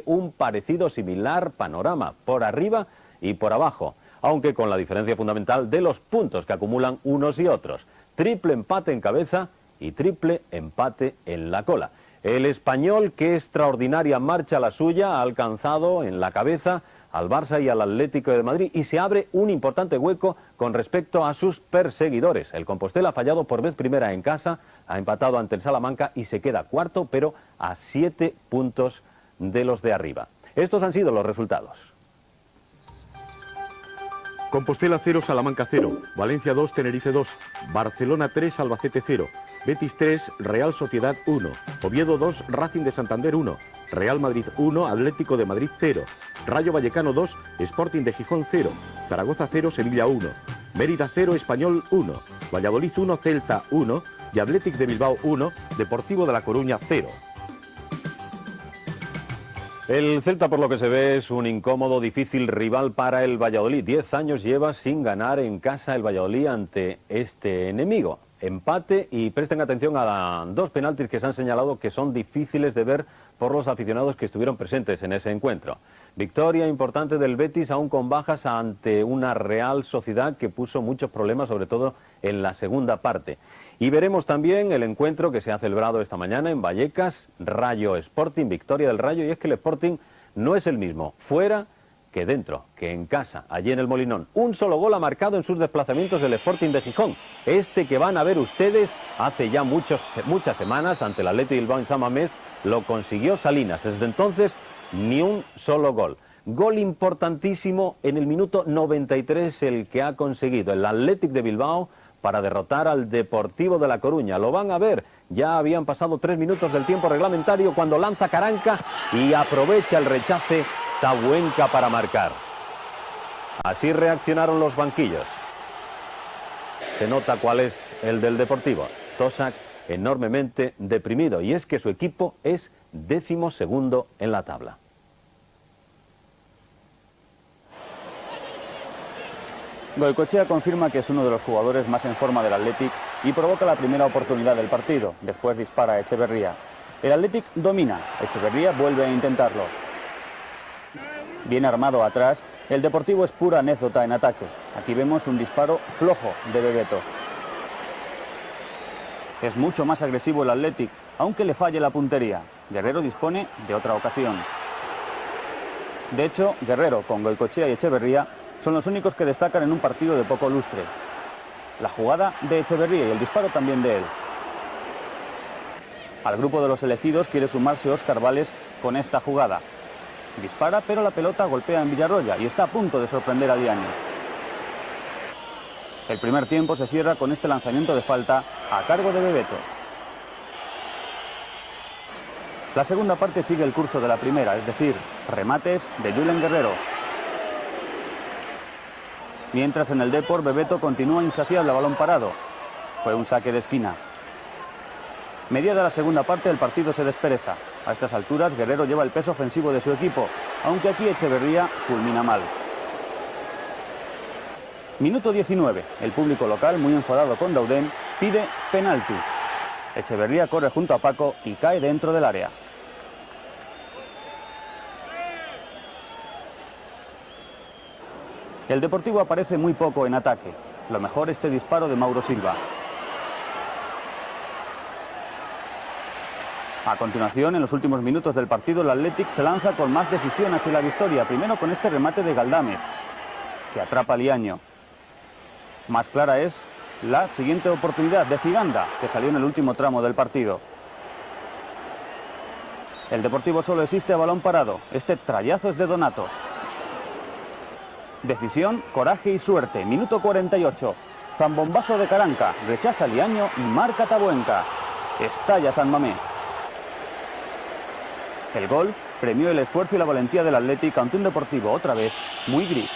un parecido similar panorama, por arriba y por abajo, aunque con la diferencia fundamental de los puntos que acumulan unos y otros. Triple empate en cabeza y triple empate en la cola. El Español, qué extraordinaria marcha la suya, ha alcanzado en la cabeza al Barça y al Atlético de Madrid y se abre un importante hueco con respecto a sus perseguidores. El Compostela ha fallado por vez primera en casa, ha empatado ante el Salamanca y se queda cuarto, pero a 7 puntos de los de arriba. Estos han sido los resultados. Compostela 0, Salamanca 0, Valencia 2, Tenerife 2, Barcelona 3, Albacete 0, Betis 3, Real Sociedad 1, Oviedo 2, Racing de Santander 1, Real Madrid 1, Atlético de Madrid 0, Rayo Vallecano 2, Sporting de Gijón 0, Zaragoza 0, Sevilla 1, Mérida 0, Español 1, Valladolid 1, Celta 1 y Athletic de Bilbao 1, Deportivo de La Coruña 0. El Celta, por lo que se ve, es un incómodo, difícil rival para el Valladolid. 10 años lleva sin ganar en casa el Valladolid ante este enemigo. Empate y presten atención a dos penaltis que se han señalado que son difíciles de ver por los aficionados que estuvieron presentes en ese encuentro. Victoria importante del Betis, aún con bajas, ante una Real Sociedad que puso muchos problemas, sobre todo en la segunda parte. Y veremos también el encuentro que se ha celebrado esta mañana en Vallecas, Rayo Sporting, victoria del Rayo, y es que el Sporting no es el mismo fuera que dentro, que en casa, allí en el Molinón. Un solo gol ha marcado en sus desplazamientos el Sporting de Gijón. Este que van a ver ustedes hace ya muchas semanas ante el Athletic Bilbao en San Mamés, lo consiguió Salinas. Desde entonces, ni un solo gol. Gol importantísimo en el minuto 93 el que ha conseguido el Athletic de Bilbao para derrotar al Deportivo de La Coruña. Lo van a ver, ya habían pasado 3 minutos del tiempo reglamentario cuando lanza Caranca y aprovecha el rechace Tabuenca para marcar. Así reaccionaron los banquillos. Se nota cuál es el del Deportivo. Tosak enormemente deprimido, y es que su equipo es 12º en la tabla. Goicoechea confirma que es uno de los jugadores más en forma del Athletic y provoca la primera oportunidad del partido. Después dispara a Echeverría. El Athletic domina. Echeverría vuelve a intentarlo. Bien armado atrás, el Deportivo es pura anécdota en ataque. Aquí vemos un disparo flojo de Bebeto. Es mucho más agresivo el Athletic, aunque le falle la puntería. Guerrero dispone de otra ocasión. De hecho, Guerrero, con Goicoechea y Echeverría, son los únicos que destacan en un partido de poco lustre. La jugada de Echeverría y el disparo también de él. Al grupo de los elegidos quiere sumarse Óscar Vales con esta jugada. Dispara, pero la pelota golpea en Villarroya y está a punto de sorprender a Diagne. El primer tiempo se cierra con este lanzamiento de falta a cargo de Bebeto. La segunda parte sigue el curso de la primera, es decir, remates de Julen Guerrero. Mientras en el Depor, Bebeto continúa insaciable a balón parado. Fue un saque de esquina. Mediada la segunda parte, el partido se despereza. A estas alturas, Guerrero lleva el peso ofensivo de su equipo, aunque aquí Echeverría culmina mal. Minuto 19. El público local, muy enfadado con Dauden, pide penalti. Echeverría corre junto a Paco y cae dentro del área. El Deportivo aparece muy poco en ataque. Lo mejor este disparo de Mauro Silva. A continuación, en los últimos minutos del partido, el Athletic se lanza con más decisión hacia la victoria. Primero con este remate de Galdames, que atrapa a Liaño. Más clara es la siguiente oportunidad de Ziganda, que salió en el último tramo del partido. El Deportivo solo existe a balón parado. Este trayazo es de Donato. Decisión, coraje y suerte. Minuto 48. Zambombazo de Caranca. Rechaza Liaño y marca Tabuenca. Estalla San Mamés. El gol premió el esfuerzo y la valentía del Athletic ante un Deportivo otra vez muy gris.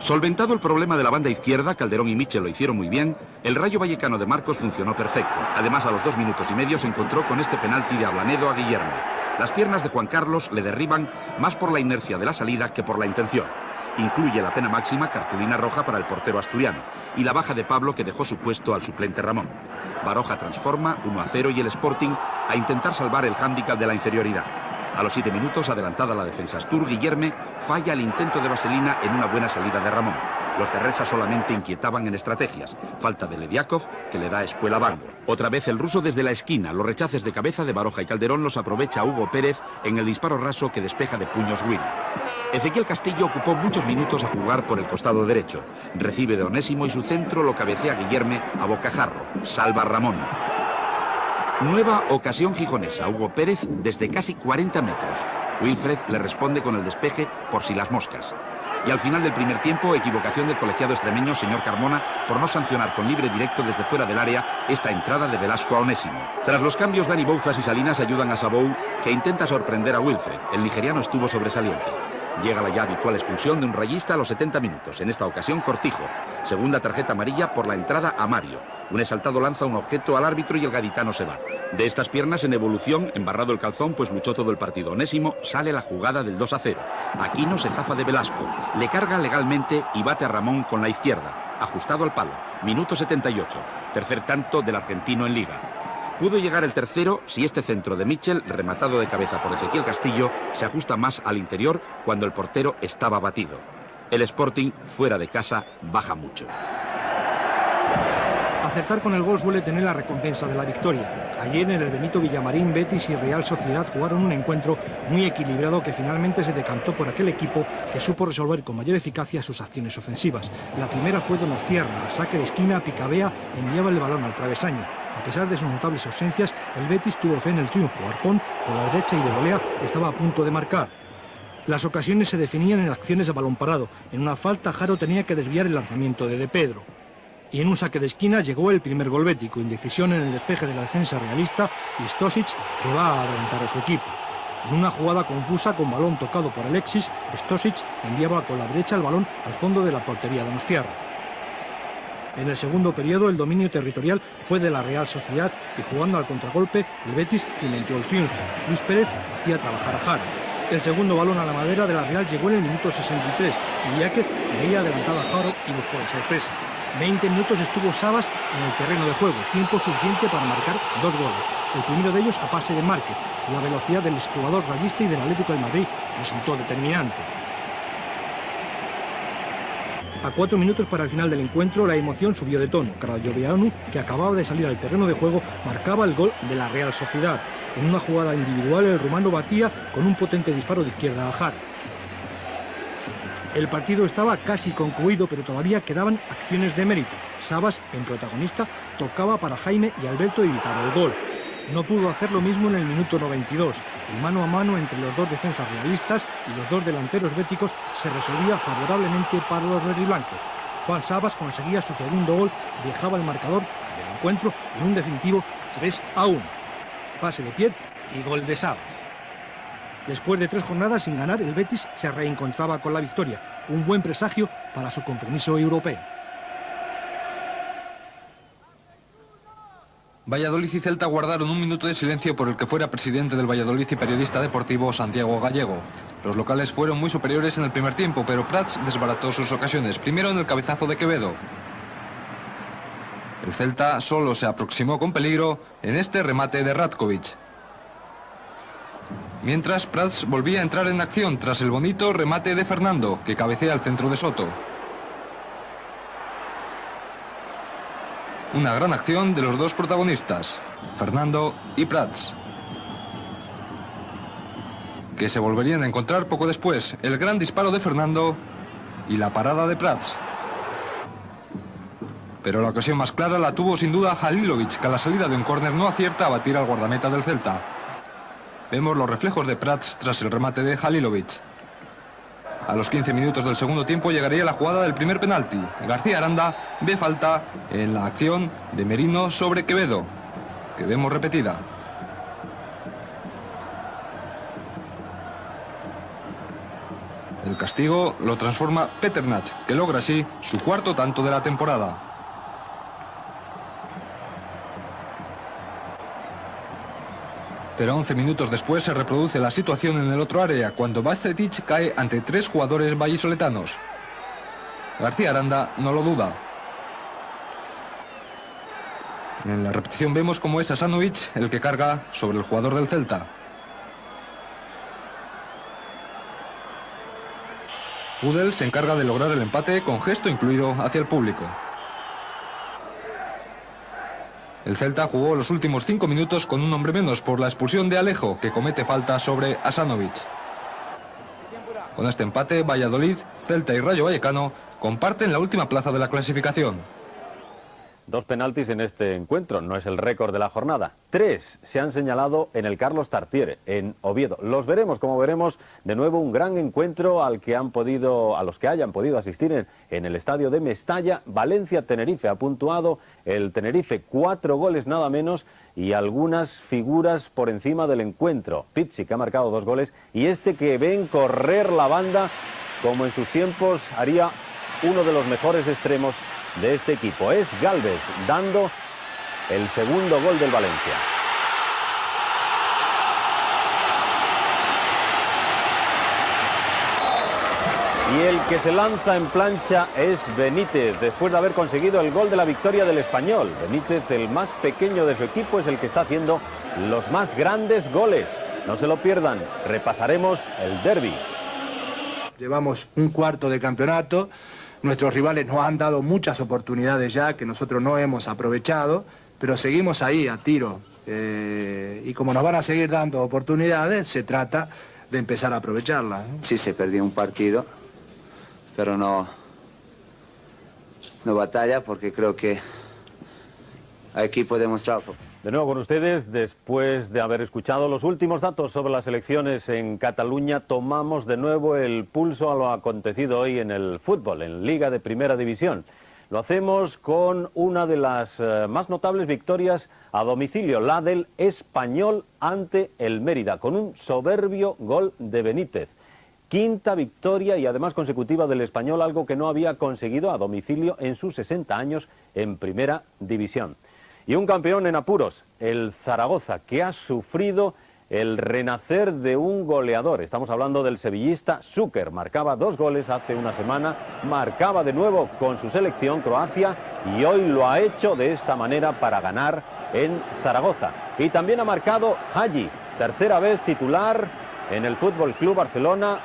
Solventado el problema de la banda izquierda, Calderón y Michel lo hicieron muy bien, el Rayo Vallecano de Marcos funcionó perfecto. Además, a los 2 minutos y medio se encontró con este penalti de Ablanedo a Guillermo. Las piernas de Juan Carlos le derriban más por la inercia de la salida que por la intención. Incluye la pena máxima, cartulina roja para el portero asturiano, y la baja de Pablo, que dejó su puesto al suplente Ramón. Baroja transforma 1-0 y el Sporting a intentar salvar el hándicap de la inferioridad. A los 7 minutos, adelantada la defensa Astur, Guillerme falla el intento de vaselina en una buena salida de Ramón. Los terresas solamente inquietaban en estrategias. Falta de Lediakov, que le da espuela a Bango. Otra vez el ruso desde la esquina. Los rechaces de cabeza de Baroja y Calderón los aprovecha Hugo Pérez en el disparo raso que despeja de puños Will. Ezequiel Castillo ocupó muchos minutos a jugar por el costado derecho. Recibe de Onésimo y su centro lo cabecea Guillerme a bocajarro. Salva Ramón. Nueva ocasión gijonesa. Hugo Pérez desde casi 40 metros. Wilfred le responde con el despeje por si las moscas. Y al final del primer tiempo, equivocación del colegiado extremeño, señor Carmona, por no sancionar con libre directo desde fuera del área esta entrada de Velasco a Onésimo. Tras los cambios, Dani Bouzas y Salinas ayudan a Sabou, que intenta sorprender a Wilfred. El nigeriano estuvo sobresaliente. Llega la ya habitual expulsión de un rayista a los 70 minutos, en esta ocasión Cortijo. Segunda tarjeta amarilla por la entrada a Mario. Un exaltado lanza un objeto al árbitro y el gaditano se va. De estas piernas en evolución, embarrado el calzón, pues luchó todo el partido. Onésimo sale la jugada del 2-0. Aquino se zafa de Velasco, le carga legalmente y bate a Ramón con la izquierda. Ajustado al palo. Minuto 78. Tercer tanto del argentino en Liga. Pudo llegar el tercero si este centro de Mitchell, rematado de cabeza por Ezequiel Castillo, se ajusta más al interior cuando el portero estaba batido. El Sporting, fuera de casa, baja mucho. Acertar con el gol suele tener la recompensa de la victoria. Ayer en el Benito Villamarín, Betis y Real Sociedad jugaron un encuentro muy equilibrado que finalmente se decantó por aquel equipo que supo resolver con mayor eficacia sus acciones ofensivas. La primera fue Donostiarra, a saque de esquina, Picabea enviaba el balón al travesaño. A pesar de sus notables ausencias, el Betis tuvo fe en el triunfo. Arpón, por la derecha y de volea, estaba a punto de marcar. Las ocasiones se definían en acciones de balón parado. En una falta, Jaro tenía que desviar el lanzamiento de Pedro. Y en un saque de esquina llegó el primer gol bético, indecisión en el despeje de la defensa realista y Stosic, que va a adelantar a su equipo. En una jugada confusa con balón tocado por Alexis, Stosic enviaba con la derecha el balón al fondo de la portería de Donostiarra. En el segundo periodo el dominio territorial fue de la Real Sociedad y jugando al contragolpe el Betis cimentó el triunfo. Luis Pérez hacía trabajar a Jaro. El segundo balón a la madera de la Real llegó en el minuto 63 y Iáquez veía adelantado a Jaro y buscó la sorpresa. 20 minutos estuvo Sabas en el terreno de juego, tiempo suficiente para marcar 2 goles. El primero de ellos a pase de Márquez. La velocidad del exjugador rayista y del Atlético de Madrid resultó determinante. A 4 minutos para el final del encuentro, la emoción subió de tono. Craiovanu, que acababa de salir al terreno de juego, marcaba el gol de la Real Sociedad. En una jugada individual, el rumano batía con un potente disparo de izquierda a Jaro. El partido estaba casi concluido, pero todavía quedaban acciones de mérito. Sabas, en protagonista, tocaba para Jaime y Alberto evitaba el gol. No pudo hacer lo mismo en el minuto 92. El mano a mano entre los dos defensas realistas y los dos delanteros béticos se resolvía favorablemente para los verdiblancos. Juan Sabas conseguía su segundo gol y dejaba el marcador del encuentro en un definitivo 3-1. Pase de Pierre y gol de Sabas. Después de 3 jornadas sin ganar, el Betis se reencontraba con la victoria. Un buen presagio para su compromiso europeo. Valladolid y Celta guardaron un minuto de silencio por el que fuera presidente del Valladolid y periodista deportivo Santiago Gallego. Los locales fueron muy superiores en el primer tiempo, pero Prats desbarató sus ocasiones, primero en el cabezazo de Quevedo. El Celta solo se aproximó con peligro en este remate de Ratkovic. Mientras Prats volvía a entrar en acción tras el bonito remate de Fernando, que cabecea al centro de Soto. Una gran acción de los dos protagonistas, Fernando y Prats, que se volverían a encontrar poco después. El gran disparo de Fernando y la parada de Prats. Pero la ocasión más clara la tuvo sin duda Halilovic, que a la salida de un córner no acierta a batir al guardameta del Celta. Vemos los reflejos de Prats tras el remate de Halilovic. A los 15 minutos del segundo tiempo llegaría la jugada del primer penalti. García Aranda ve falta en la acción de Merino sobre Quevedo, que vemos repetida. El castigo lo transforma Peternach, que logra así su cuarto tanto de la temporada. Pero 11 minutos después se reproduce la situación en el otro área, cuando Bajcetic cae ante 3 jugadores vallisoletanos. García Aranda no lo duda. En la repetición vemos cómo es Asanovic el que carga sobre el jugador del Celta. Udel se encarga de lograr el empate con gesto incluido hacia el público. El Celta jugó los últimos 5 minutos con un hombre menos por la expulsión de Alejo, que comete falta sobre Asanovic. Con este empate, Valladolid, Celta y Rayo Vallecano comparten la última plaza de la clasificación. 2 penaltis en este encuentro, no es el récord de la jornada. 3 se han señalado en el Carlos Tartiere, en Oviedo. Los veremos, como veremos, de nuevo un gran encuentro a los que hayan podido asistir en el estadio de Mestalla. Valencia-Tenerife ha puntuado, el Tenerife 4 goles nada menos y algunas figuras por encima del encuentro. Pizzi, que ha marcado 2 goles, y este que ven correr la banda como en sus tiempos haría uno de los mejores extremos de este equipo. Es Gálvez dando el segundo gol del Valencia. Y el que se lanza en plancha es Benítez, después de haber conseguido el gol de la victoria del Español. Benítez, el más pequeño de su equipo, es el que está haciendo los más grandes goles. No se lo pierdan, repasaremos el derbi. Llevamos un cuarto de campeonato. Nuestros rivales nos han dado muchas oportunidades ya que nosotros no hemos aprovechado, pero seguimos ahí a tiro. Y como nos van a seguir dando oportunidades, se trata de empezar a aprovecharlas. Sí, se perdió un partido, pero no batalla, porque creo que aquí podemos demostrarlo. De nuevo con ustedes, después de haber escuchado los últimos datos sobre las elecciones en Cataluña, tomamos de nuevo el pulso a lo acontecido hoy en el fútbol, en Liga de Primera División. Lo hacemos con una de las más notables victorias a domicilio, la del Español ante el Mérida, con un soberbio gol de Benítez. 5ª victoria y además consecutiva del Español, algo que no había conseguido a domicilio en sus 60 años en Primera División. Y un campeón en apuros, el Zaragoza, que ha sufrido el renacer de un goleador. Estamos hablando del sevillista Šuker. Marcaba 2 goles hace una semana, marcaba de nuevo con su selección Croacia y hoy lo ha hecho de esta manera para ganar en Zaragoza. Y también ha marcado Hagi, 3ª vez titular en el Fútbol Club Barcelona.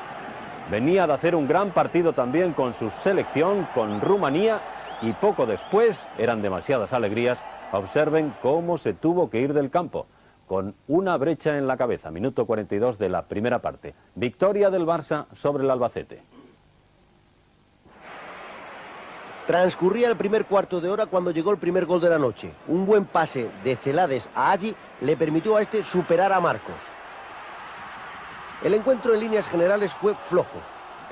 Venía de hacer un gran partido también con su selección, con Rumanía, y poco después, eran demasiadas alegrías. Observen cómo se tuvo que ir del campo, con una brecha en la cabeza. Minuto 42 de la primera parte. Victoria del Barça sobre el Albacete. Transcurría el primer cuarto de hora cuando llegó el primer gol de la noche. Un buen pase de Celades a Hagi le permitió a este superar a Marcos. El encuentro en líneas generales fue flojo.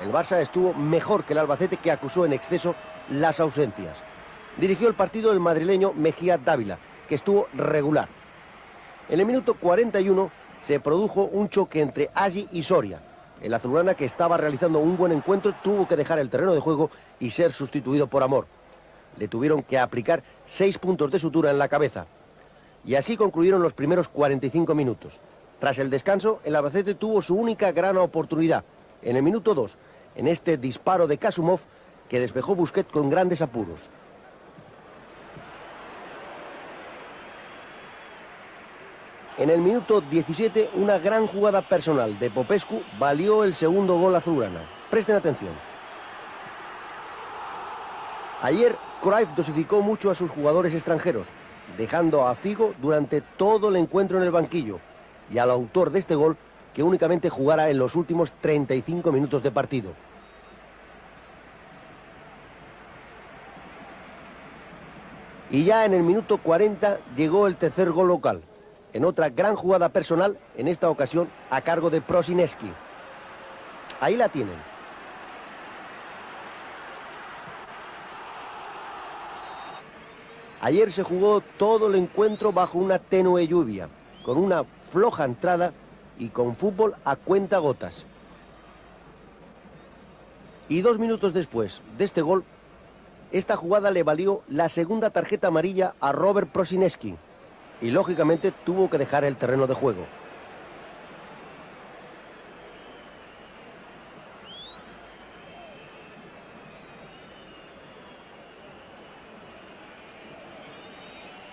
El Barça estuvo mejor que el Albacete, que acusó en exceso las ausencias. Dirigió el partido el madrileño Mejía Dávila, que estuvo regular. En el minuto 41 se produjo un choque entre Hagi y Soria. El azulgrana, que estaba realizando un buen encuentro, tuvo que dejar el terreno de juego y ser sustituido por Amor. Le tuvieron que aplicar 6 puntos de sutura en la cabeza. Y así concluyeron los primeros 45 minutos. Tras el descanso, el Albacete tuvo su única gran oportunidad, en el minuto 2, en este disparo de Kasumov, que despejó Busquets con grandes apuros. En el minuto 17, una gran jugada personal de Popescu valió el segundo gol azulgrana. Presten atención. Ayer, Cruyff dosificó mucho a sus jugadores extranjeros, dejando a Figo durante todo el encuentro en el banquillo, y al autor de este gol que únicamente jugara en los últimos 35 minutos de partido. Y ya en el minuto 40 llegó el tercer gol local, en otra gran jugada personal, en esta ocasión a cargo de Prosineski. Ahí la tienen. Ayer se jugó todo el encuentro bajo una tenue lluvia, con una floja entrada y con fútbol a cuentagotas. Y 2 minutos después de este gol, esta jugada le valió la segunda tarjeta amarilla a Robert Prosineski y lógicamente tuvo que dejar el terreno de juego.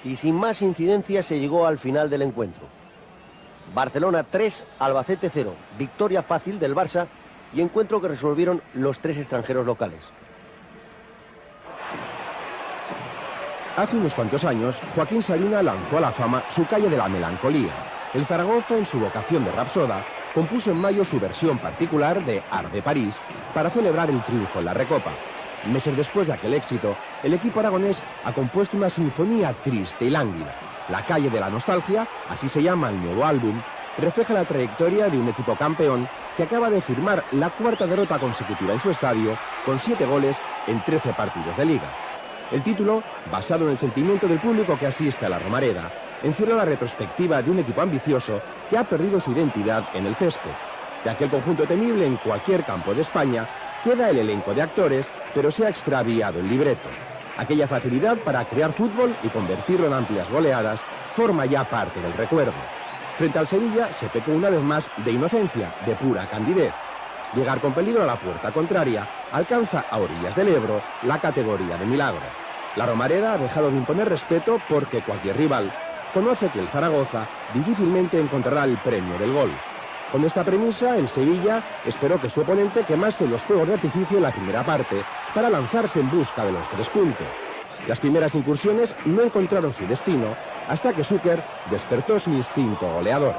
y sin más incidencias se llegó al final del encuentro. Barcelona 3, Albacete 0, victoria fácil del Barça y encuentro que resolvieron los 3 extranjeros locales. Hace unos cuantos años, Joaquín Sabina lanzó a la fama su Calle de la Melancolía. El Zaragoza, en su vocación de rapsoda, compuso en mayo su versión particular de Art de París para celebrar el triunfo en la Recopa. Meses después de aquel éxito, el equipo aragonés ha compuesto una sinfonía triste y lánguida. La Calle de la Nostalgia, así se llama el nuevo álbum, refleja la trayectoria de un equipo campeón que acaba de firmar la 4ª derrota consecutiva en su estadio, con 7 goles en 13 partidos de liga. El título, basado en el sentimiento del público que asiste a la Romareda, encierra la retrospectiva de un equipo ambicioso que ha perdido su identidad en el césped. De aquel conjunto temible en cualquier campo de España, queda el elenco de actores, pero se ha extraviado el libreto. Aquella facilidad para crear fútbol y convertirlo en amplias goleadas forma ya parte del recuerdo. Frente al Sevilla se pecó una vez más de inocencia, de pura candidez. Llegar con peligro a la puerta contraria alcanza a orillas del Ebro la categoría de milagro. La Romareda ha dejado de imponer respeto porque cualquier rival conoce que el Zaragoza difícilmente encontrará el premio del gol. Con esta premisa, el Sevilla esperó que su oponente quemase los fuegos de artificio en la primera parte para lanzarse en busca de los 3 puntos. Las primeras incursiones no encontraron su destino hasta que Šuker despertó su instinto goleador.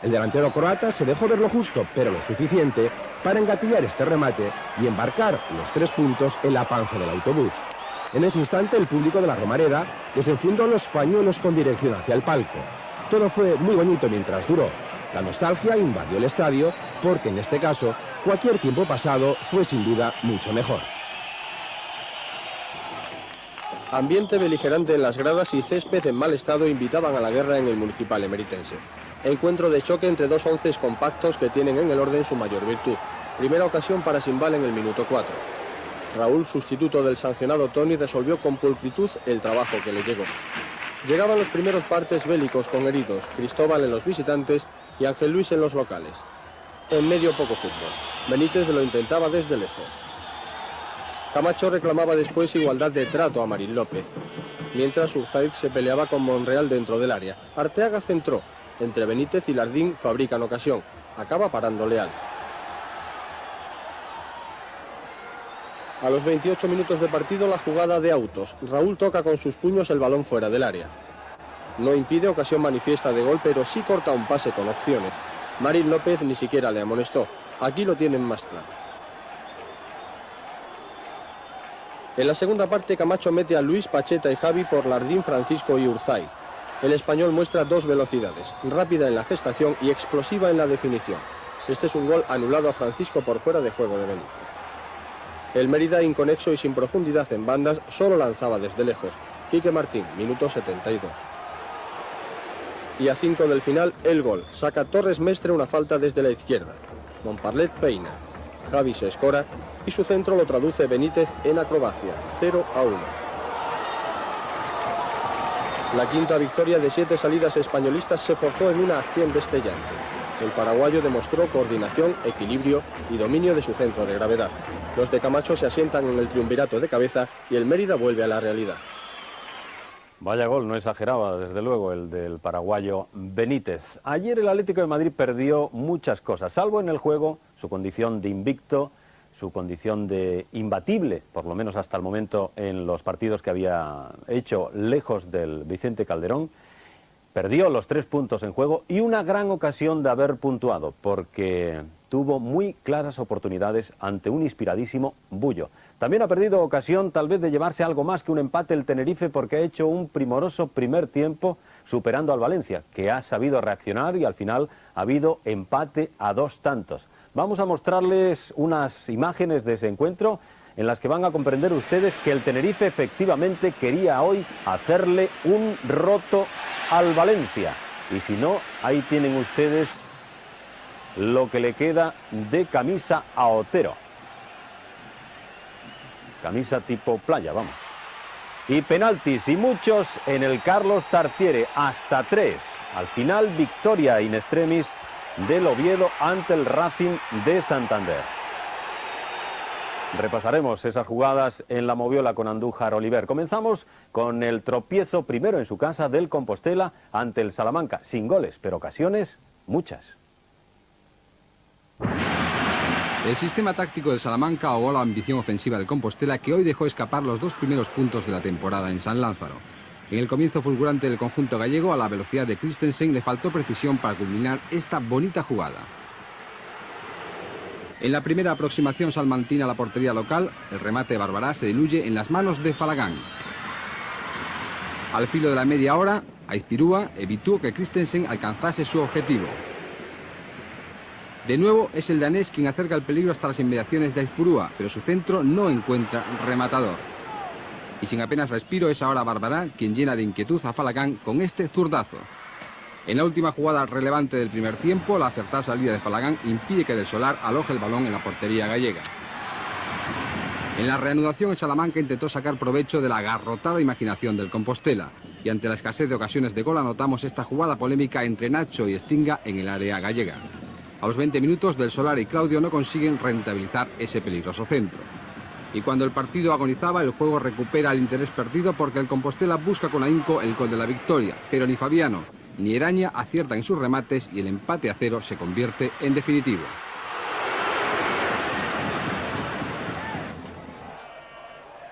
El delantero croata se dejó ver lo justo, pero lo suficiente para engatillar este remate y embarcar los 3 puntos en la panza del autobús. En ese instante, el público de la Romareda desenfundó los pañuelos con dirección hacia el palco. Todo fue muy bonito mientras duró. La nostalgia invadió el estadio porque, en este caso, cualquier tiempo pasado fue sin duda mucho mejor. Ambiente beligerante en las gradas y césped en mal estado invitaban a la guerra en el Municipal emeritense. Encuentro de choque entre 2 onces compactos que tienen en el orden su mayor virtud. Primera ocasión para Simbal en el minuto 4. Raúl, sustituto del sancionado Toni, resolvió con pulcritud el trabajo que le llegó. Llegaban los primeros partes bélicos con heridos, Cristóbal en los visitantes y Ángel Luis en los locales. En medio poco fútbol. Benítez lo intentaba desde lejos. Camacho reclamaba después igualdad de trato a Marín López, mientras Urzaiz se peleaba con Monreal dentro del área. Arteaga centró. Entre Benítez y Lardín fabrican ocasión. Acaba parando Leal. A los 28 minutos de partido la jugada de Autos. Raúl toca con sus puños el balón fuera del área. No impide ocasión manifiesta de gol, pero sí corta un pase con opciones. Marín López ni siquiera le amonestó. Aquí lo tienen más claro. En la segunda parte Camacho mete a Luis, Pacheta y Javi por Lardín, Francisco y Urzaiz. El español muestra 2 velocidades, rápida en la gestación y explosiva en la definición. Este es un gol anulado a Francisco por fuera de juego de Benítez. El Mérida, inconexo y sin profundidad en bandas, solo lanzaba desde lejos. Quique Martín, minuto 72. Y a 5 del final, el gol. Saca Torres Mestre una falta desde la izquierda. Montparlet peina. Javi se escora y su centro lo traduce Benítez en acrobacia. 0-1. La quinta victoria de 7 salidas españolistas se forjó en una acción destellante. El paraguayo demostró coordinación, equilibrio y dominio de su centro de gravedad. Los de Camacho se asientan en el triunvirato de cabeza y el Mérida vuelve a la realidad. Vaya gol, no exageraba, desde luego, el del paraguayo Benítez. Ayer el Atlético de Madrid perdió muchas cosas, salvo en el juego, su condición de invicto, su condición de imbatible, por lo menos hasta el momento en los partidos que había hecho lejos del Vicente Calderón. Perdió los 3 puntos en juego y una gran ocasión de haber puntuado, porque tuvo muy claras oportunidades ante un inspiradísimo Bullo. También ha perdido ocasión tal vez de llevarse algo más que un empate el Tenerife, porque ha hecho un primoroso primer tiempo superando al Valencia, que ha sabido reaccionar y al final ha habido empate a 2 tantos. Vamos a mostrarles unas imágenes de ese encuentro en las que van a comprender ustedes que el Tenerife efectivamente quería hoy hacerle un roto al Valencia. Y si no, ahí tienen ustedes lo que le queda de camisa a Otero. Camisa tipo playa, vamos. Y penaltis y muchos en el Carlos Tartiere, hasta 3. Al final, victoria in extremis del Oviedo ante el Racing de Santander. Repasaremos esas jugadas en la Moviola con Andújar Oliver. Comenzamos con el tropiezo primero en su casa del Compostela ante el Salamanca. Sin goles, pero ocasiones muchas. El sistema táctico del Salamanca ahogó la ambición ofensiva del Compostela, que hoy dejó escapar los 2 primeros puntos de la temporada en San Lázaro. En el comienzo fulgurante del conjunto gallego, a la velocidad de Christensen le faltó precisión para culminar esta bonita jugada. En la primera aproximación salmantina a la portería local, el remate de Barbará se diluye en las manos de Falagán. Al filo de la media hora, Aizpirúa evitó que Christensen alcanzase su objetivo. De nuevo es el danés quien acerca el peligro hasta las inmediaciones de Aizpirúa, pero su centro no encuentra rematador. Y sin apenas respiro es ahora Barbará quien llena de inquietud a Falagán con este zurdazo. En la última jugada relevante del primer tiempo, la acertada salida de Falagán impide que Del Solar aloje el balón en la portería gallega. En la reanudación, el Salamanca intentó sacar provecho de la agarrotada imaginación del Compostela, y ante la escasez de ocasiones de gol anotamos esta jugada polémica entre Nacho y Stinga en el área gallega. A los 20 minutos, Del Solar y Claudio no consiguen rentabilizar ese peligroso centro. Y cuando el partido agonizaba, el juego recupera el interés perdido porque el Compostela busca con ahínco el gol de la victoria, pero ni Fabiano ni Eraña aciertan en sus remates y el empate a 0 se convierte en definitivo.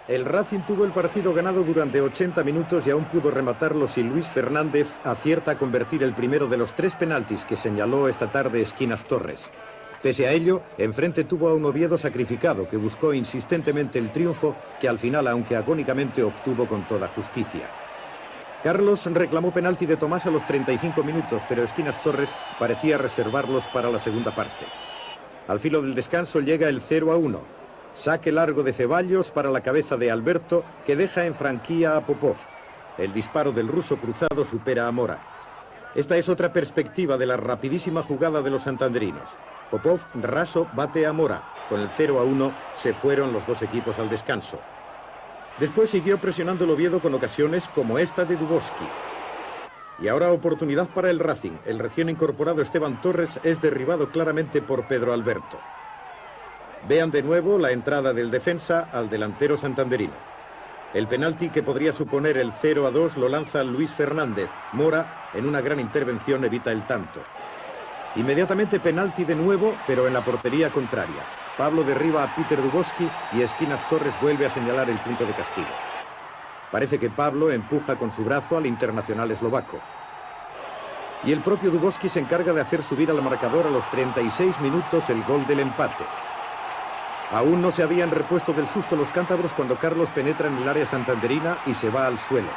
El Racing tuvo el partido ganado durante 80 minutos y aún pudo rematarlo si Luis Fernández acierta a convertir el primero de los 3 penaltis que señaló esta tarde Esquinas Torres. Pese a ello, enfrente tuvo a un Oviedo sacrificado que buscó insistentemente el triunfo que al final, aunque agónicamente, obtuvo con toda justicia. Carlos reclamó penalti de Tomás a los 35 minutos, pero Esquinas Torres parecía reservarlos para la segunda parte. Al filo del descanso llega el 0-1. Saque largo de Ceballos para la cabeza de Alberto, que deja en franquía a Popov. El disparo del ruso cruzado supera a Mora. Esta es otra perspectiva de la rapidísima jugada de los santanderinos. Popov, raso, bate a Mora. Con el 0-1 se fueron los dos equipos al descanso. Después siguió presionando el Oviedo con ocasiones como esta de Dubovsky. Y ahora oportunidad para el Racing. El recién incorporado Esteban Torres es derribado claramente por Pedro Alberto. Vean de nuevo la entrada del defensa al delantero santanderino. El penalti que podría suponer el 0-2 lo lanza Luis Fernández. Mora, en una gran intervención, evita el tanto. Inmediatamente penalti de nuevo, pero en la portería contraria. Pablo derriba a Peter Dubovsky y Esquinas Torres vuelve a señalar el punto de castigo. Parece que Pablo empuja con su brazo al internacional eslovaco. Y el propio Dubovsky se encarga de hacer subir al marcador a los 36 minutos el gol del empate. Aún no se habían repuesto del susto los cántabros cuando Carlos penetra en el área santanderina y se va al suelo.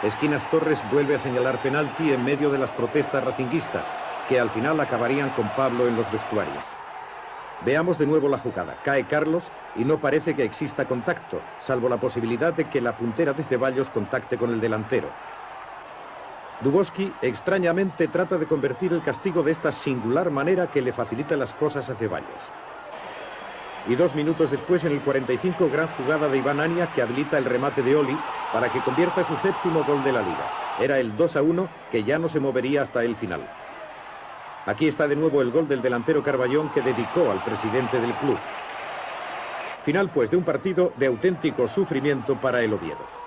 Esquinas Torres vuelve a señalar penalti en medio de las protestas racinguistas, que al final acabarían con Pablo en los vestuarios. Veamos de nuevo la jugada. Cae Carlos y no parece que exista contacto, salvo la posibilidad de que la puntera de Ceballos contacte con el delantero. Dubovsky extrañamente trata de convertir el castigo de esta singular manera que le facilita las cosas a Ceballos. Y 2 minutos después, en el 45, gran jugada de Iván Ania que habilita el remate de Oli para que convierta su 7º gol de la Liga. Era el 2-1 que ya no se movería hasta el final. Aquí está de nuevo el gol del delantero Carballón que dedicó al presidente del club. Final pues de un partido de auténtico sufrimiento para el Oviedo.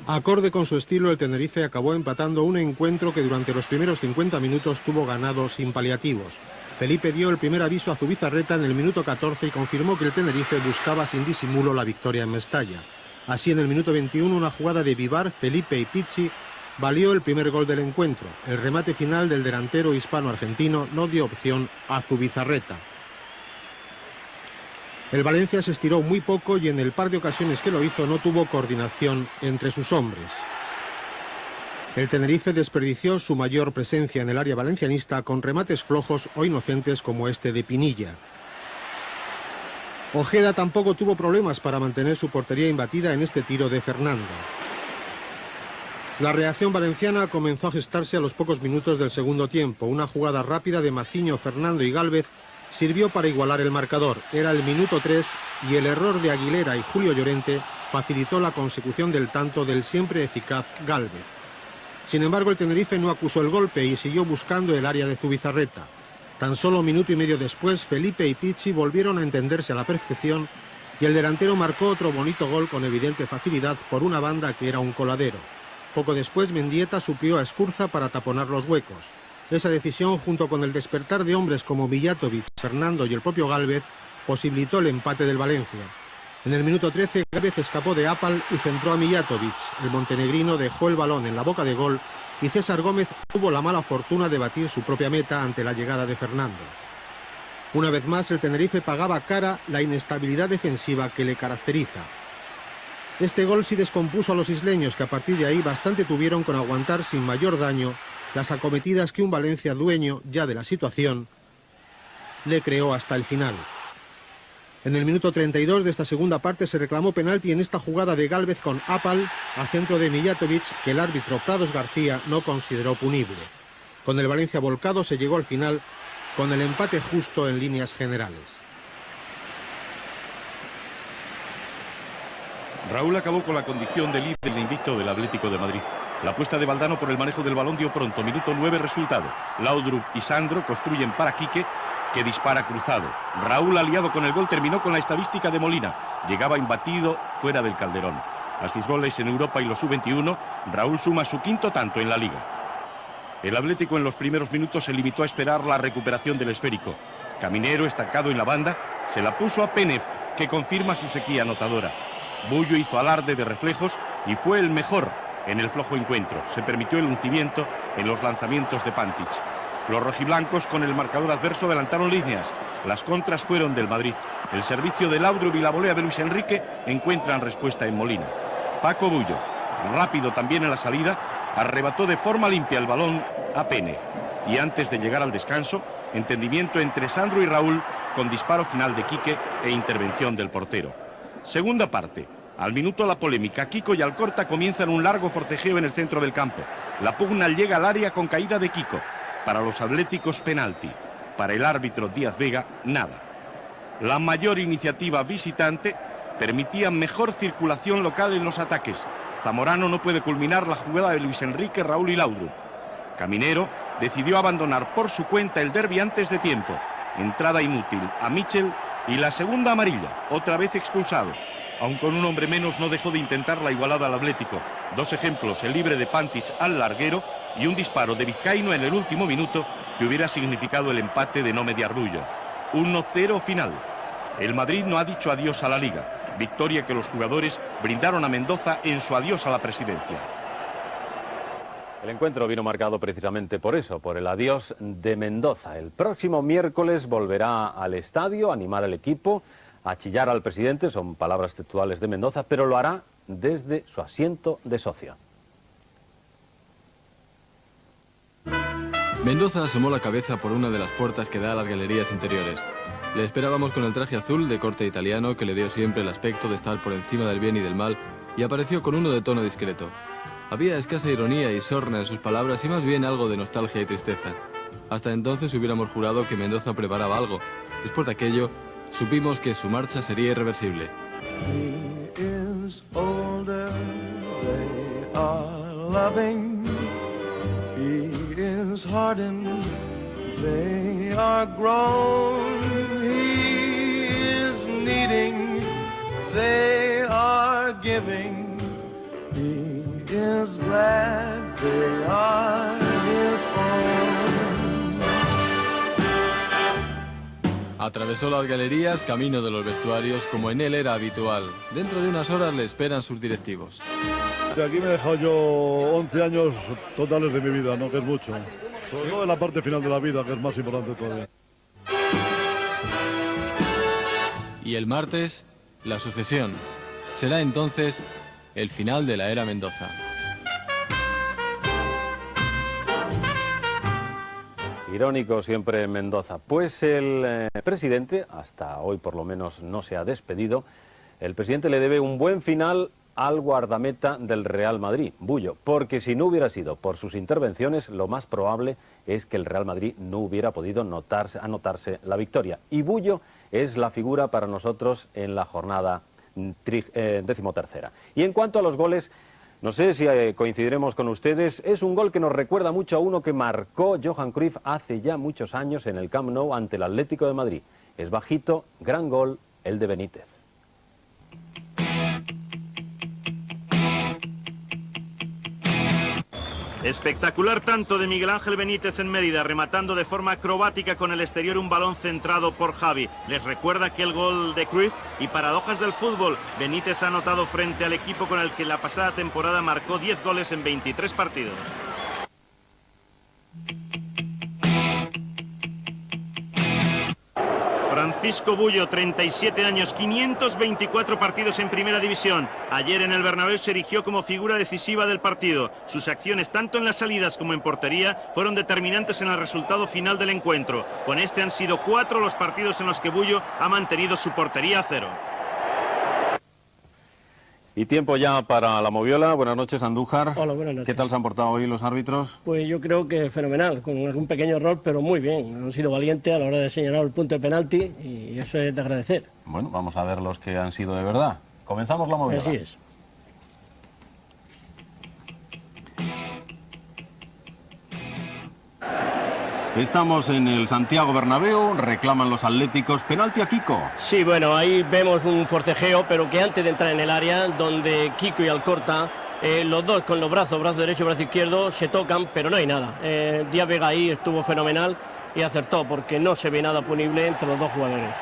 Acorde con su estilo, el Tenerife acabó empatando un encuentro que durante los primeros 50 minutos tuvo ganado sin paliativos. Felipe dio el primer aviso a Zubizarreta en el minuto 14 y confirmó que el Tenerife buscaba sin disimulo la victoria en Mestalla. Así, en el minuto 21, una jugada de Vivar, Felipe y Pichi valió el primer gol del encuentro. El remate final del delantero hispano-argentino no dio opción a Zubizarreta. El Valencia se estiró muy poco y en el par de ocasiones que lo hizo no tuvo coordinación entre sus hombres. El Tenerife desperdició su mayor presencia en el área valencianista con remates flojos o inocentes como este de Pinilla. Ojeda tampoco tuvo problemas para mantener su portería imbatida en este tiro de Fernando. La reacción valenciana comenzó a gestarse a los pocos minutos del segundo tiempo. Una jugada rápida de Maciño, Fernando y Gálvez sirvió para igualar el marcador. Era el minuto 3 y el error de Aguilera y Julio Llorente facilitó la consecución del tanto del siempre eficaz Gálvez. Sin embargo, el Tenerife no acusó el golpe y siguió buscando el área de Zubizarreta. Tan solo minuto y medio después, Felipe y Pichi volvieron a entenderse a la perfección y el delantero marcó otro bonito gol con evidente facilidad por una banda que era un coladero. Poco después, Mendieta suplió a Escurza para taponar los huecos. Esa decisión, junto con el despertar de hombres como Mijatovic, Fernando y el propio Gálvez, posibilitó el empate del Valencia. En el minuto 13, Gálvez escapó de Apal y centró a Mijatovic. El montenegrino dejó el balón en la boca de gol y César Gómez tuvo la mala fortuna de batir su propia meta ante la llegada de Fernando. Una vez más, el Tenerife pagaba cara la inestabilidad defensiva que le caracteriza. Este gol sí descompuso a los isleños, que a partir de ahí bastante tuvieron con aguantar sin mayor daño las acometidas que un Valencia dueño ya de la situación le creó hasta el final. En el minuto 32 de esta segunda parte se reclamó penalti en esta jugada de Gálvez con Apal a centro de Mijatovic, que el árbitro Prados García no consideró punible. Con el Valencia volcado se llegó al final con el empate justo en líneas generales. Raúl acabó con la condición de líder de invicto del Atlético de Madrid. La apuesta de Valdano por el manejo del balón dio pronto. Minuto 9, resultado. Laudrup y Sandro construyen para Quique, que dispara cruzado. Raúl, aliado con el gol, terminó con la estadística de Molina. Llegaba imbatido fuera del Calderón. A sus goles en Europa y los sub-21, Raúl suma su quinto tanto en la Liga. El Atlético en los primeros minutos se limitó a esperar la recuperación del esférico. Caminero, estancado en la banda, se la puso a Penef, que confirma su sequía anotadora. Bullo hizo alarde de reflejos y fue el mejor en el flojo encuentro. Se permitió el lucimiento en los lanzamientos de Pantic. Los rojiblancos, con el marcador adverso, adelantaron líneas. Las contras fueron del Madrid. El servicio de Laudrup y la volea de Luis Enrique encuentran respuesta en Molina. Paco Bullo, rápido también en la salida, arrebató de forma limpia el balón a Pene. Y antes de llegar al descanso, entendimiento entre Sandro y Raúl con disparo final de Quique e intervención del portero. Segunda parte. Al minuto la polémica. Kiko y Alcorta comienzan un largo forcejeo en el centro del campo. La pugna llega al área con caída de Kiko. Para los atléticos, penalti. Para el árbitro Díaz Vega, nada. La mayor iniciativa visitante permitía mejor circulación local en los ataques. Zamorano no puede culminar la jugada de Luis Enrique, Raúl y Laudrup. Caminero decidió abandonar por su cuenta el derbi antes de tiempo. Entrada inútil a Michel y la segunda amarilla, otra vez expulsado. Aun con un hombre menos no dejó de intentar la igualada al Atlético. Dos ejemplos, el libre de Pantic al larguero y un disparo de Vizcaíno en el último minuto que hubiera significado el empate de no Mediarrullo. 1-0 final. El Madrid no ha dicho adiós a la Liga. Victoria que los jugadores brindaron a Mendoza en su adiós a la presidencia. El encuentro vino marcado precisamente por eso, por el adiós de Mendoza. El próximo miércoles volverá al estadio a animar al equipo, a chillar al presidente, son palabras textuales de Mendoza, pero lo hará desde su asiento de socio. Mendoza asomó la cabeza por una de las puertas que da a las galerías interiores. Le esperábamos con el traje azul de corte italiano que le dio siempre el aspecto de estar por encima del bien y del mal, y apareció con uno de tono discreto. Había escasa ironía y sorna en sus palabras y más bien algo de nostalgia y tristeza. Hasta entonces hubiéramos jurado que Mendoza preparaba algo. Después de aquello, supimos que su marcha sería irreversible. He is older, they are loving. He is hardened, they are grown. He is needing, they are giving. He is glad they are his own. Atravesó las galerías, camino de los vestuarios, como en él era habitual. Dentro de unas horas le esperan sus directivos. De aquí me he dejado yo 11 años totales de mi vida, ¿no? Que es mucho. Sobre todo en la parte final de la vida, que es más importante todavía. Y el martes, la sucesión. Será entonces el final de la era Mendoza. Irónico siempre Mendoza. Pues el presidente, hasta hoy por lo menos no se ha despedido, el presidente le debe un buen final al guardameta del Real Madrid, Bullo, porque si no hubiera sido por sus intervenciones, lo más probable es que el Real Madrid no hubiera podido anotarse la victoria. Y Bullo es la figura para nosotros en la jornada 13ª. Y en cuanto a los goles, No sé si coincidiremos con ustedes, es un gol que nos recuerda mucho a uno que marcó Johan Cruyff hace ya muchos años en el Camp Nou ante el Atlético de Madrid. Es bajito, gran gol, el de Benítez. Espectacular tanto de Miguel Ángel Benítez en Mérida, rematando de forma acrobática con el exterior un balón centrado por Javi. Les recuerda aquel gol de Cruyff y paradojas del fútbol. Benítez ha anotado frente al equipo con el que la pasada temporada marcó 10 goles en 23 partidos. Francisco Bullo, 37 años, 524 partidos en Primera División. Ayer en el Bernabéu se erigió como figura decisiva del partido. Sus acciones, tanto en las salidas como en portería, fueron determinantes en el resultado final del encuentro. Con este han sido 4 los partidos en los que Bullo ha mantenido su portería a 0. Y tiempo ya para la moviola. Buenas noches, Andújar. Hola, buenas noches. ¿Qué tal se han portado hoy los árbitros? Pues yo creo que fenomenal, con algún pequeño error, pero muy bien. Han sido valientes a la hora de señalar el punto de penalti y eso es de agradecer. Bueno, vamos a ver los que han sido de verdad. Comenzamos la moviola. Así es. Estamos en el Santiago Bernabéu, reclaman los atléticos, penalti a Kiko. Sí, bueno, ahí vemos un forcejeo, pero que antes de entrar en el área, donde Kiko y Alcorta, los dos con los brazos, brazo derecho y brazo izquierdo, se tocan, pero no hay nada. Díaz Vega ahí estuvo fenomenal y acertó, porque no se ve nada punible entre los dos jugadores.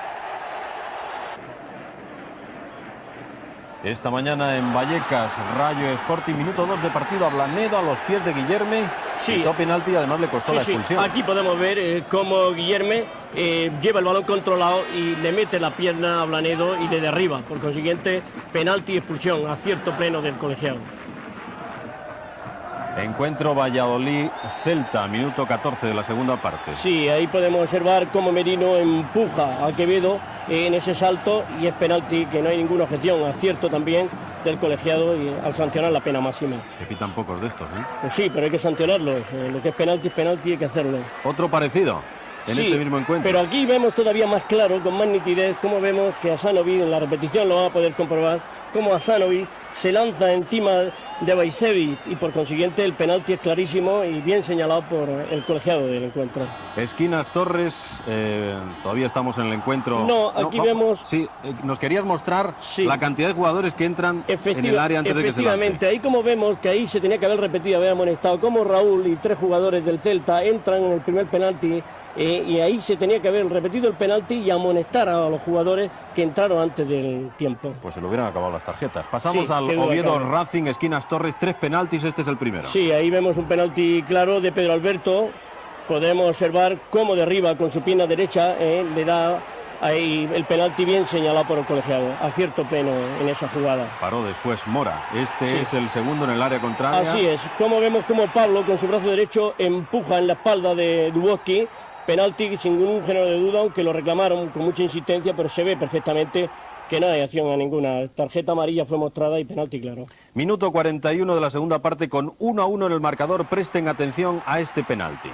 Esta mañana en Vallecas, Rayo Sporting, minuto 2 de partido, Ablanedo a los pies de Guillerme. Sí. Quitó penalti y además le costó la expulsión. Aquí podemos ver cómo Guillerme lleva el balón controlado y le mete la pierna a Blanedo y le derriba. Por consiguiente, penalti y expulsión, acierto pleno del colegiado. Encuentro Valladolid-Celta, minuto 14 de la segunda parte. Sí, ahí podemos observar cómo Merino empuja a Quevedo en ese salto y es penalti, que no hay ninguna objeción, acierto también del colegiado y al sancionar la pena máxima. Se pitan pocos de estos, ¿eh? Pues sí, pero hay que sancionarlos. Lo que es penalti, hay que hacerlo. Otro parecido en este mismo encuentro. Pero aquí vemos todavía más claro, con más nitidez, cómo vemos que Asanovic, en la repetición lo van a poder comprobar, cómo Asanovic se lanza encima de Bajcevic y por consiguiente el penalti es clarísimo y bien señalado por el colegiado del encuentro. Esquinas Torres, todavía estamos en el encuentro. No, aquí vemos... Sí, nos querías mostrar la cantidad de jugadores que entran en el área antes de que se lance. Efectivamente, ahí como vemos que ahí se tenía que haber repetido, haber amonestado, como Raúl y 3 jugadores del Celta entran en el primer penalti. Y ahí se tenía que haber repetido el penalti y amonestar a los jugadores que entraron antes del tiempo. Pues se le hubieran acabado las tarjetas. Pasamos al Oviedo Racing, Esquinas Torres, 3 penaltis, este es el primero. Sí, ahí vemos un penalti claro de Pedro Alberto. Podemos observar cómo derriba con su pierna derecha, le da ahí el penalti bien señalado por el colegiado. Acierto pleno en esa jugada. Paró después Mora. Este es el segundo en el área contraria. Así es. Como vemos como Pablo con su brazo derecho empuja en la espalda de Dubowski. Penalti sin ningún género de duda, aunque lo reclamaron con mucha insistencia, pero se ve perfectamente que no hay acción a ninguna. Tarjeta amarilla fue mostrada y penalti claro. Minuto 41 de la segunda parte con 1-1 en el marcador. Presten atención a este penalti.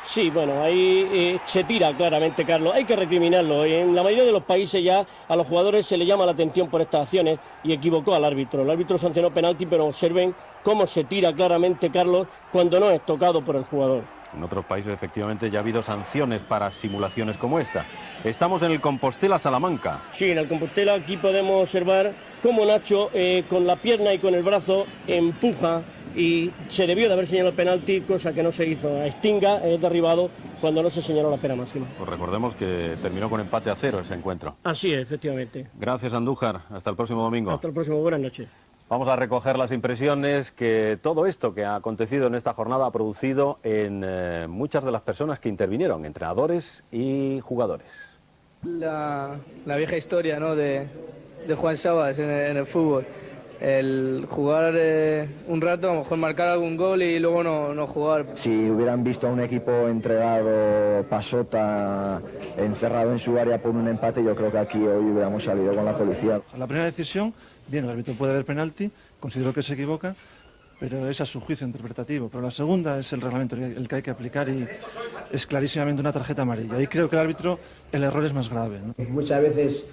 Sí, bueno, ahí se tira claramente, Carlos. Hay que recriminarlo. En la mayoría de los países ya a los jugadores se les llama la atención por estas acciones y equivocó al árbitro. El árbitro sancionó penalti, pero observen cómo se tira claramente, Carlos, cuando no es tocado por el jugador. En otros países efectivamente ya ha habido sanciones para simulaciones como esta. Estamos en el Compostela Salamanca. Sí, en el Compostela aquí podemos observar cómo Nacho con la pierna y con el brazo empuja y se debió de haber señalado el penalti, cosa que no se hizo. A Estinga es derribado cuando no se señaló la pena máxima. Pues recordemos que terminó con empate a 0 ese encuentro. Así es, efectivamente. Gracias, Andújar. Hasta el próximo domingo. Hasta el próximo. Buenas noches. Vamos a recoger las impresiones que todo esto que ha acontecido en esta jornada ha producido en muchas de las personas que intervinieron, entrenadores y jugadores. La vieja historia, ¿no?, de Juan Sabas en el fútbol. El jugar un rato, a lo mejor marcar algún gol y luego no jugar. Si hubieran visto a un equipo entregado, pasota, encerrado en su área por un empate, yo creo que aquí hoy hubiéramos salido con la policía. La primera decisión, bien, el árbitro puede ver penalti, considero que se equivoca, pero es a su juicio interpretativo. Pero la segunda es el reglamento, el que hay que aplicar, y es clarísimamente una tarjeta amarilla. Ahí creo que el árbitro, el error es más grave, ¿no? Muchas veces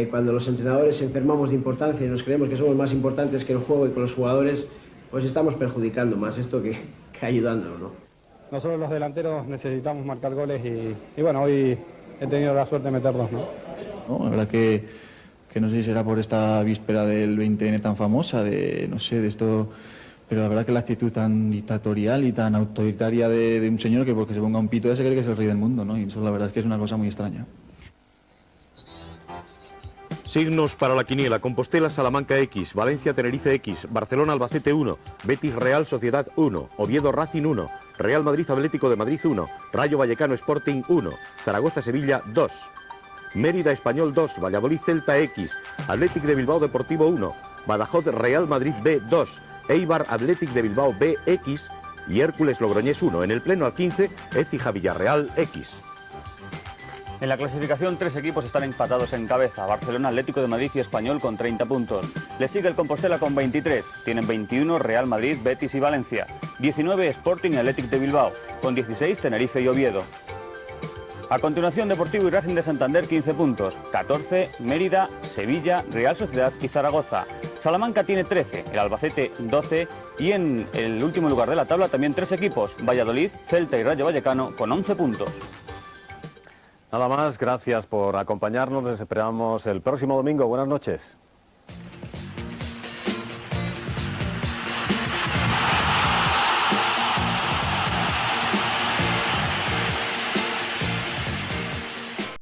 cuando los entrenadores enfermamos de importancia y nos creemos que somos más importantes que el juego y con los jugadores, pues estamos perjudicando más esto que ayudándolo, ¿no? Nosotros los delanteros necesitamos marcar goles y bueno, hoy he tenido la suerte de meter 2, ¿no? La verdad que no sé si será por esta víspera del 20N tan famosa, de esto, pero la verdad que la actitud tan dictatorial y tan autoritaria de un señor que porque se ponga un pito ya se cree que es el rey del mundo, ¿no? Y eso la verdad es que es una cosa muy extraña. Signos para la quiniela: Compostela, Salamanca X, Valencia, Tenerife X, Barcelona, Albacete 1, Betis, Real Sociedad 1, Oviedo, Racing 1, Real Madrid, Atlético de Madrid 1, Rayo Vallecano, Sporting 1, Zaragoza, Sevilla 2, Mérida, Español 2, Valladolid, Celta X, Athletic de Bilbao, Deportivo 1, Badajoz, Real Madrid B 2, Eibar, Athletic de Bilbao B X y Hércules, Logroñés 1. En el pleno al 15, Écija, Villarreal X. En la clasificación, 3 equipos están empatados en cabeza: Barcelona, Atlético de Madrid y Español con 30 puntos. Le sigue el Compostela con 23, tienen 21 Real Madrid, Betis y Valencia, 19 Sporting y Athletic de Bilbao, con 16 Tenerife y Oviedo. A continuación, Deportivo y Racing de Santander, 15 puntos, 14 Mérida, Sevilla, Real Sociedad y Zaragoza. Salamanca tiene 13, el Albacete 12 y en el último lugar de la tabla también 3 equipos, Valladolid, Celta y Rayo Vallecano con 11 puntos. Nada más, gracias por acompañarnos, les esperamos el próximo domingo. Buenas noches.